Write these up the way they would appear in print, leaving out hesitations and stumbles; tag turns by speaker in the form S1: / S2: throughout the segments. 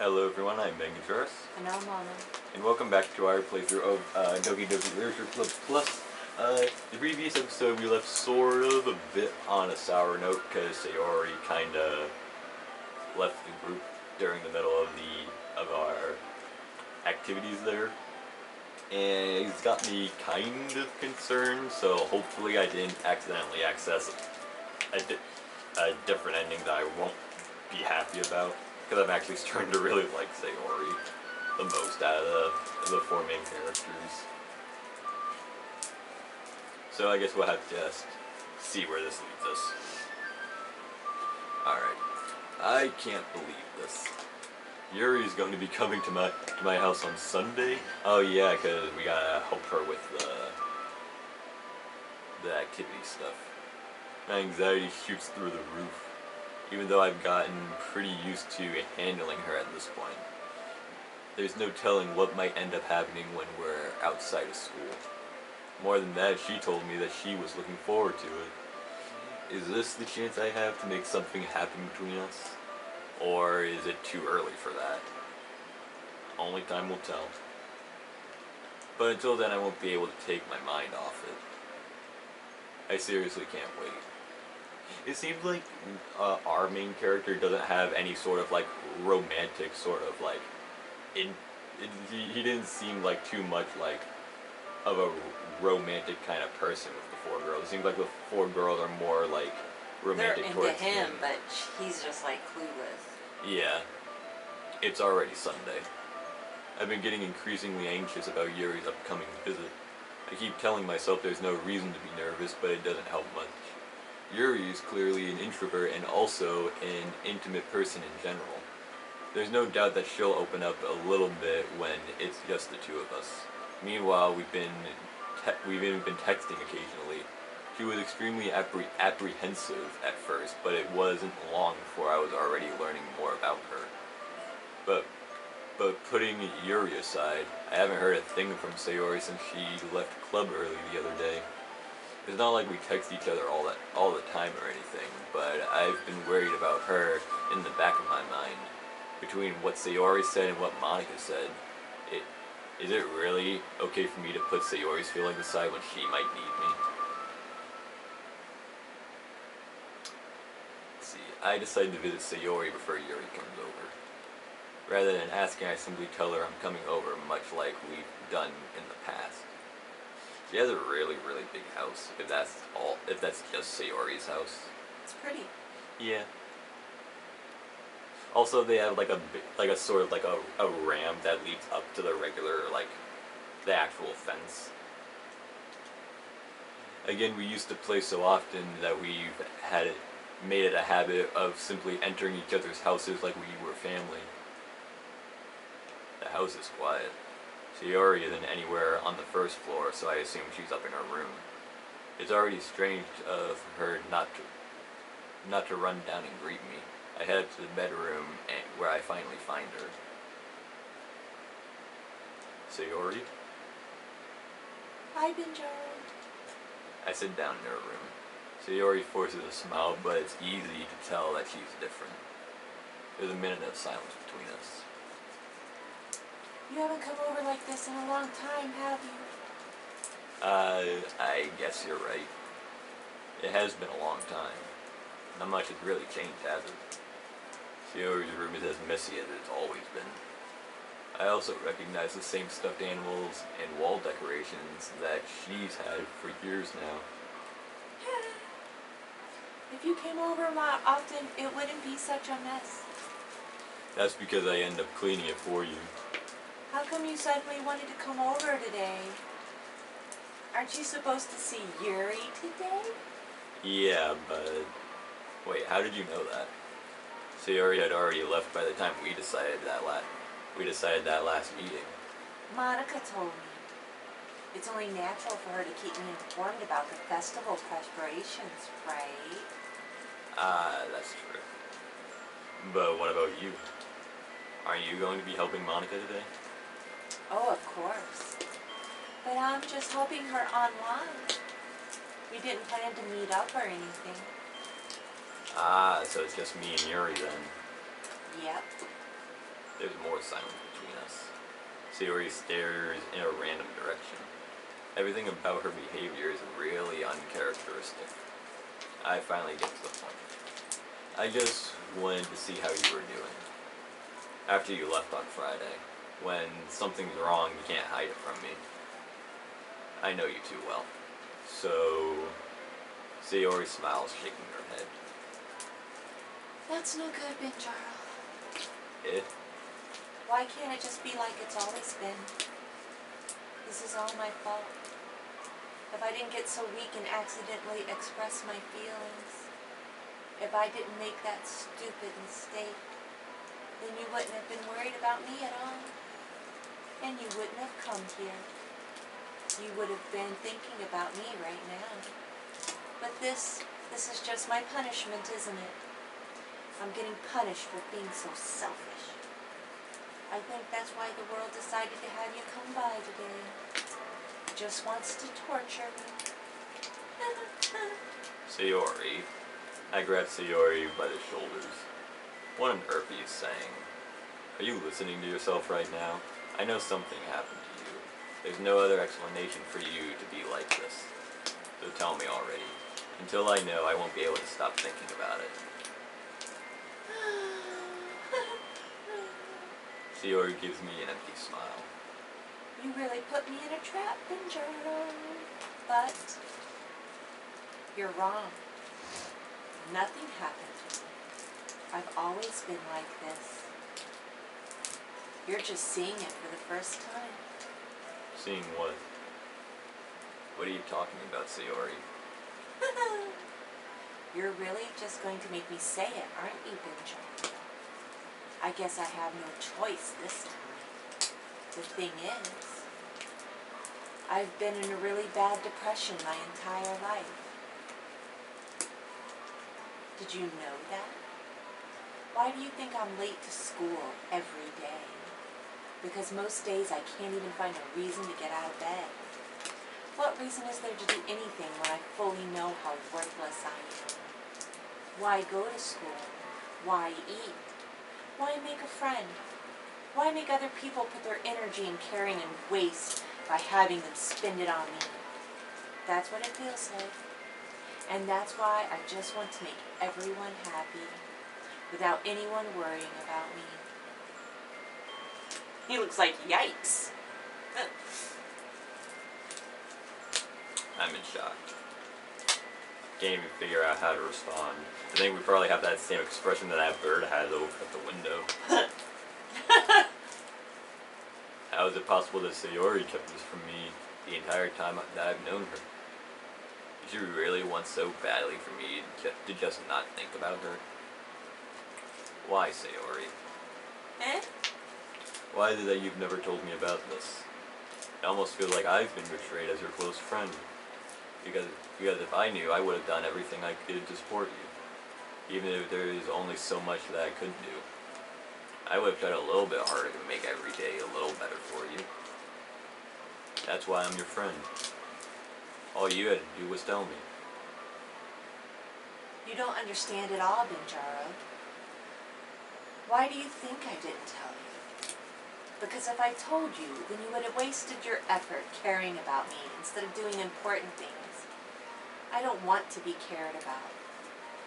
S1: Hello everyone, I'm Mangaturus,
S2: And I'm Mama.
S1: and welcome back to our playthrough of Doki Doki Literature Club Plus. The previous episode we left sort of a bit on a sour note because Sayori kinda left the group during the middle of our activities there. And it's got me kind of concerned, so hopefully I didn't accidentally access a different ending that I won't be happy about. Because I'm actually starting to really like Sayori the most out of the four main characters. So I guess we'll have to just see where this leads us. Alright. I can't believe this. Yuri is going to be coming to my house on Sunday. Oh yeah, because we gotta help her with the activity stuff. My anxiety shoots through the roof, even though I've gotten pretty used to handling her at this point. There's no telling what might end up happening when we're outside of school. More than that, she told me that she was looking forward to it. Is this the chance I have to make something happen between us? Or is it too early for that? Only time will tell. But until then, I won't be able to take my mind off it. I seriously can't wait. It seems like our main character doesn't have any sort of like romantic sort of like he didn't seem like too much like of a romantic kind of person with the four girls. It seems like the four girls are more like romantic
S2: They're
S1: towards
S2: into him, but he's just like clueless.
S1: Yeah. It's already Sunday. I've been getting increasingly anxious about Yuri's upcoming visit. I keep telling myself there's no reason to be nervous, but it doesn't help much. Yuri is clearly an introvert and also an intimate person in general. There's no doubt that she'll open up a little bit when it's just the two of us. Meanwhile, we've even been texting occasionally. She was extremely apprehensive at first, but it wasn't long before I was already learning more about her. But putting Yuri aside, I haven't heard a thing from Sayori since she left club early the other day. It's not like we text each other all the time or anything, but I've been worried about her in the back of my mind. Between what Sayori said and what Monica said, is it really okay for me to put Sayori's feelings aside when she might need me? Let's see, I decided to visit Sayori before Yuri comes over. Rather than asking, I simply tell her I'm coming over, much like we've done in the past. She has a really, really big house, if that's just Sayori's house.
S2: It's pretty.
S1: Yeah. Also, they have like a sort of like a ramp that leads up to the regular, like, the actual fence. Again, we used to play so often that we've made it a habit of simply entering each other's houses like we were family. The house is quiet. Sayori isn't anywhere on the first floor, so I assume she's up in her room. It's already strange for her not to run down and greet me. I head to the bedroom where I finally find her. Sayori?
S2: Hi, Benjamin.
S1: I sit down in her room. Sayori forces a smile, but it's easy to tell that she's different. There's a minute of silence between us.
S2: You haven't come over like this in a long time, have you?
S1: I guess you're right. It has been a long time. Not much has really changed, has it? Sayori's room is as messy as it's always been. I also recognize the same stuffed animals and wall decorations that she's had for years now.
S2: If you came over more often, it wouldn't be such a mess.
S1: That's because I end up cleaning it for you.
S2: How come you suddenly wanted to come over today? Aren't you supposed to see Yuri today?
S1: Yeah, but... Wait, how did you know that? Sayori had already left by the time we decided that last meeting.
S2: Monica told me. It's only natural for her to keep me informed about the festival preparations, right?
S1: That's true. But what about you? Aren't you going to be helping Monica today?
S2: Oh, of course. But I'm just helping her online. We didn't plan to meet up or anything.
S1: Ah, so it's just me and Yuri then.
S2: Yep.
S1: There's more silence between us. Sayori stares in a random direction. Everything about her behavior is really uncharacteristic. I finally get to the point. I just wanted to see how you were doing. After you left on Friday, when something's wrong, you can't hide it from me. I know you too well. So, Sayori smiles, shaking her head.
S2: That's no good, Benjaro.
S1: It?
S2: Why can't it just be like it's always been? This is all my fault. If I didn't get so weak and accidentally express my feelings, if I didn't make that stupid mistake, then you wouldn't have been worried about me at all. And you wouldn't have come here. You would have been thinking about me right now. But this is just my punishment, isn't it? I'm getting punished for being so selfish. I think that's why the world decided to have you come by today. It just wants to torture me.
S1: Sayori. I grab Sayori by the shoulders. What on earth are you saying? Are you listening to yourself right now? I know something happened to you. There's no other explanation for you to be like this. So tell me already. Until I know, I won't be able to stop thinking about it. Sayori gives me an empty smile.
S2: You really put me in a trap, Benjaro. But you're wrong. Nothing happened to me. I've always been like this. You're just seeing it for the first time.
S1: Seeing what? What are you talking about, Sayori?
S2: You're really just going to make me say it, aren't you, Benjaro? I guess I have no choice this time. The thing is, I've been in a really bad depression my entire life. Did you know that? Why do you think I'm late to school every day? Because most days I can't even find a reason to get out of bed. What reason is there to do anything when I fully know how worthless I am? Why go to school? Why eat? Why make a friend? Why make other people put their energy and caring and waste by having them spend it on me? That's what it feels like. And that's why I just want to make everyone happy without anyone worrying about me. He looks like yikes.
S1: I'm in shock. Can't even figure out how to respond. I think we probably have that same expression that that bird has over at the window. How is it possible that Sayori kept this from me the entire time that I've known her? Did you really want so badly for me to just not think about her? Why, Sayori?
S2: Eh?
S1: Why is it that you've never told me about this? It almost feels like I've been betrayed as your close friend. Because if I knew, I would have done everything I could to support you. Even if there is only so much that I could do. I would have tried a little bit harder to make every day a little better for you. That's why I'm your friend. All you had to do was tell me.
S2: You don't understand at all, Benjaro. Why do you think I didn't tell you? Because if I told you, then you would have wasted your effort caring about me instead of doing important things. I don't want to be cared about.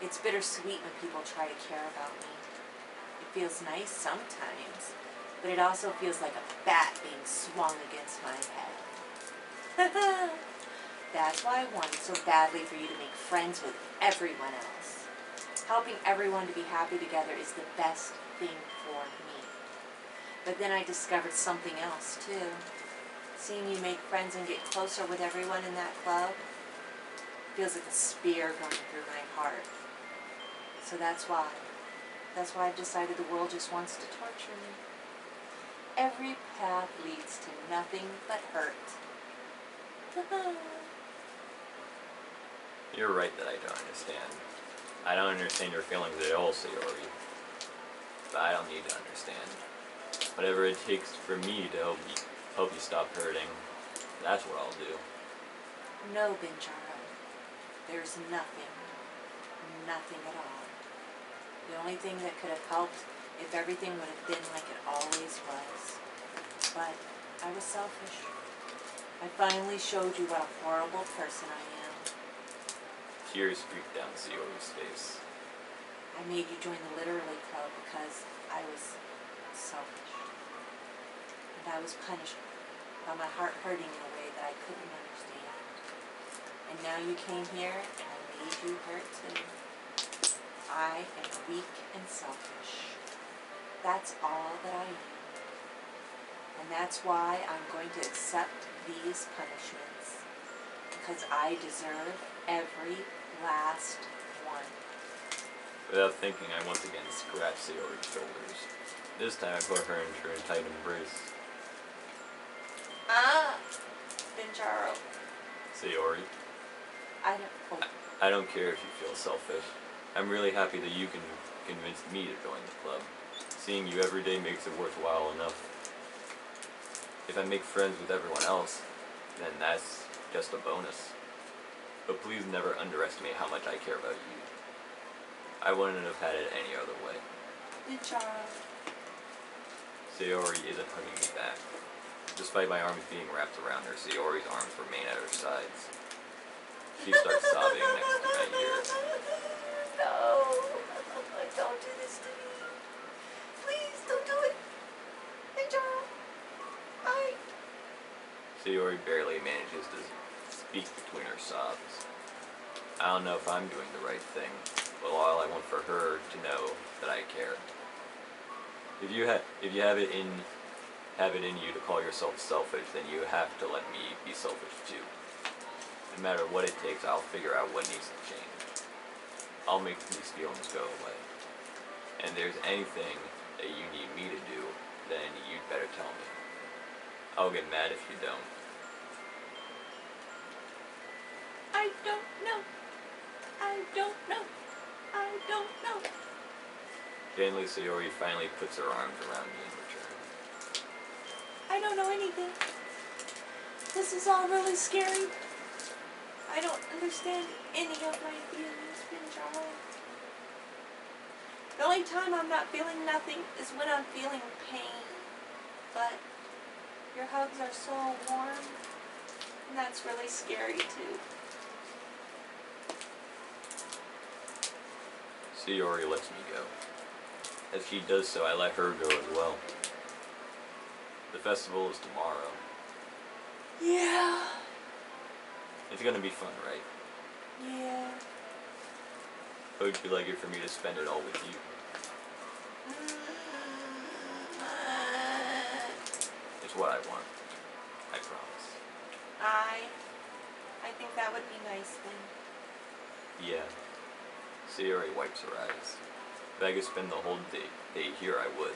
S2: It's bittersweet when people try to care about me. It feels nice sometimes, but it also feels like a bat being swung against my head. That's why I wanted so badly for you to make friends with everyone else. Helping everyone to be happy together is the best thing for me. But then I discovered something else too. Seeing you make friends and get closer with everyone in that club feels like a spear going through my heart. So that's why I've decided the world just wants to torture me. Every path leads to nothing but hurt.
S1: You're right that I don't understand. I don't understand your feelings at all, Sayori. But I don't need to understand. Whatever it takes for me to help you stop hurting, that's what I'll do.
S2: No, Benjaro. There's nothing at all. The only thing that could have helped if everything would have been like it always was. But I was selfish. I finally showed you what a horrible person I am.
S1: Tears streaked down Sayori's face.
S2: I made you join the Literally Club because I was selfish. And I was punished by my heart hurting in a way that I couldn't understand. And now you came here and I made you hurt too. I am weak and selfish. That's all that I am. And that's why I'm going to accept these punishments. Because I deserve every last one.
S1: Without thinking, I once again scratched Sayori's shoulders. This time I put her into a tight embrace.
S2: Benjaro.
S1: Sayori, I don't care if you feel selfish. I'm really happy that you can convince me to join the club. Seeing you every day makes it worthwhile enough. If I make friends with everyone else, then that's just a bonus. But please never underestimate how much I care about you. I wouldn't have had it any other way.
S2: Benjaro.
S1: Sayori isn't hugging me back. Despite my arms being wrapped around her, Sayori's arms remain at her sides. She starts sobbing next to my ear.
S2: No. Don't do this to me. Please, don't do it. Benjaro.
S1: Sayori barely manages to speak between her sobs. I don't know if I'm doing the right thing, but all I want for her to know that I care. If you have it in you to call yourself selfish, then you have to let me be selfish too. No matter what it takes, I'll figure out what needs to change. I'll make these feelings go away. And if there's anything that you need me to do, then you'd better tell me. I'll get mad if you don't.
S2: I don't know. I don't know. I don't know.
S1: Gently, Sayori finally puts her arms around me in return.
S2: I don't know anything. This is all really scary. I don't understand any of my feelings, Benjaro. The only time I'm not feeling nothing is when I'm feeling pain. But your hugs are so warm, and that's really scary too.
S1: Sayori lets me go. As she does so, I let her go as well. The festival is tomorrow.
S2: Yeah.
S1: It's gonna be fun, right?
S2: Yeah.
S1: How would you like it for me to spend it all with you? It's what I want. I promise.
S2: I think that would be nice then.
S1: Yeah. Sayori wipes her eyes. If I could spend the whole day here, I would.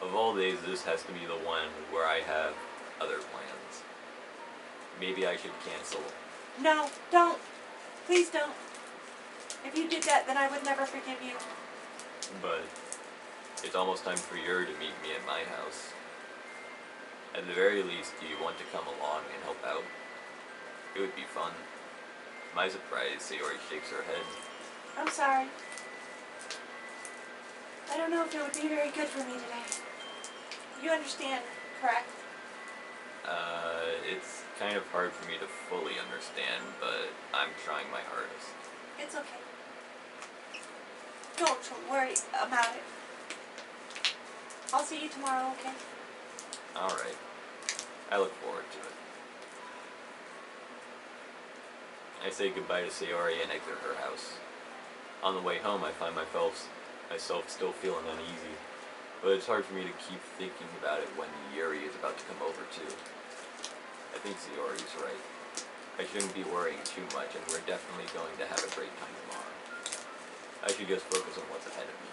S1: Of all days, this has to be the one where I have other plans. Maybe I should cancel.
S2: No, don't. Please don't. If you did that, then I would never forgive you.
S1: But it's almost time for Yuri to meet me at my house. At the very least, do you want to come along and help out? It would be fun. To my surprise, Sayori shakes her head.
S2: I'm sorry. I don't know if it would be very good for me today. You understand, correct?
S1: It's kind of hard for me to fully understand, but I'm trying my hardest.
S2: It's okay. Don't worry about it. I'll see you tomorrow, okay?
S1: Alright. I look forward to it. I say goodbye to Sayori and exit her house. On the way home, I find myself still feeling uneasy, but it's hard for me to keep thinking about it when Yuri is about to come over too. I think Sayori's right. I shouldn't be worrying too much, and we're definitely going to have a great time tomorrow. I should just focus on what's ahead of me.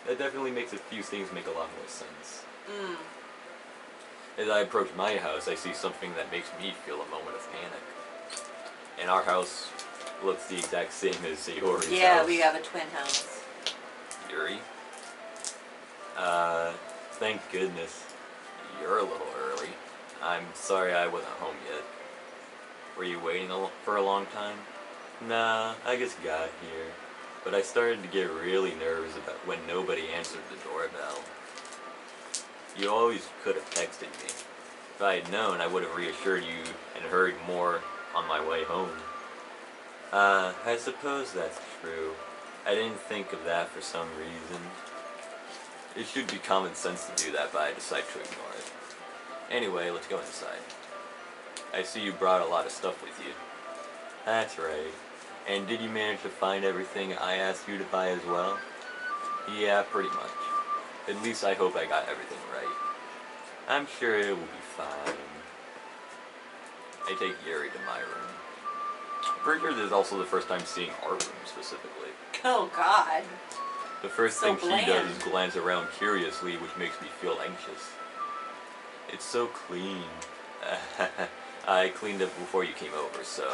S1: That definitely makes a few things make a lot more sense. As I approach my house, I see something that makes me feel a moment of panic. And our house looks the exact same as Sayori's house.
S2: Yeah, we have a twin house.
S1: Yuri? Thank goodness. You're a little early. I'm sorry I wasn't home yet. Were you waiting for a long time? Nah, I just got here. but I started to get really nervous about when nobody answered the doorbell. You always could have texted me. If I had known, I would have reassured you and hurried more on my way home. I suppose that's true. I didn't think of that for some reason. It should be common sense to do that, but I decided to ignore it. Anyway, let's go inside. I see you brought a lot of stuff with you. That's right. And did you manage to find everything I asked you to buy as well? Yeah, pretty much. At least I hope I got everything right. I'm sure it will be fine. I take Yuri to my room. Pretty sure this is also the first time seeing our room specifically.
S2: Oh God.
S1: The first
S2: So
S1: thing
S2: bland.
S1: she does is glance around curiously, which makes me feel anxious. It's so clean. I cleaned up before you came over, so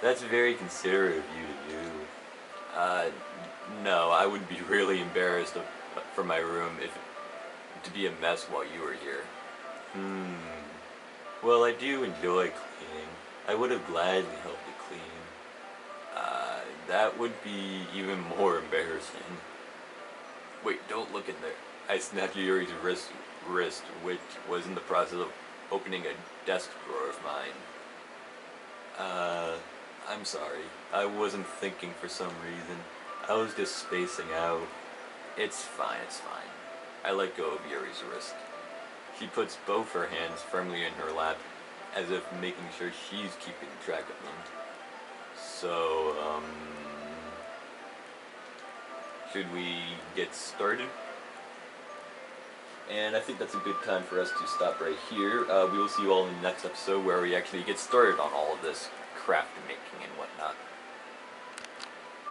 S1: that's very considerate of you to do. No, I would be really embarrassed for my room if to be a mess while you were here. Well, I do enjoy cleaning. I would have gladly helped you clean. That would be even more embarrassing. Wait, don't look in there. I snapped Yuri's wrist, which was in the process of opening a desk drawer of mine. I'm sorry. I wasn't thinking for some reason. I was just spacing out. It's fine, it's fine. I let go of Yuri's wrist. She puts both her hands firmly in her lap, as if making sure she's keeping track of them. So, should we get started? And I think that's a good time for us to stop right here. We will see you all in the next episode where we actually get started on all of this craft making and whatnot.